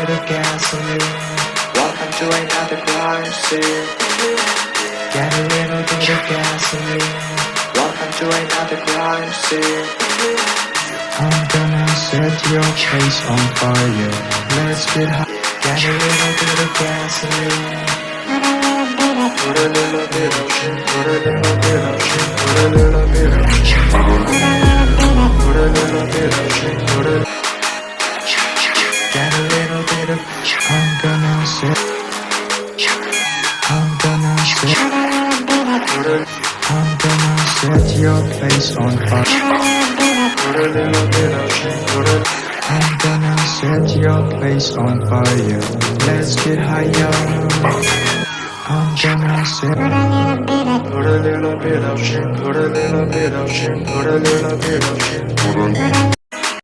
bit of gasoline. Welcome to another crisis. Get a little bit of gasoline. Welcome to another crisis. I'm gonna set your place on fire. Let's get high. Get a little bit of gasoline. Put a little bit of shit. Put a little bit of shit. Put a little bit of shit. Put a little bit of shit. Put a get a little bit of. I'm gonna set. I'm gonna set your place on fire. Put a little bit of shit. I'm gonna set your place on fire. Let's get higher. I'm gonna set. Put a little bit of shit. Put a little bit of shit. Put a little bit of shit.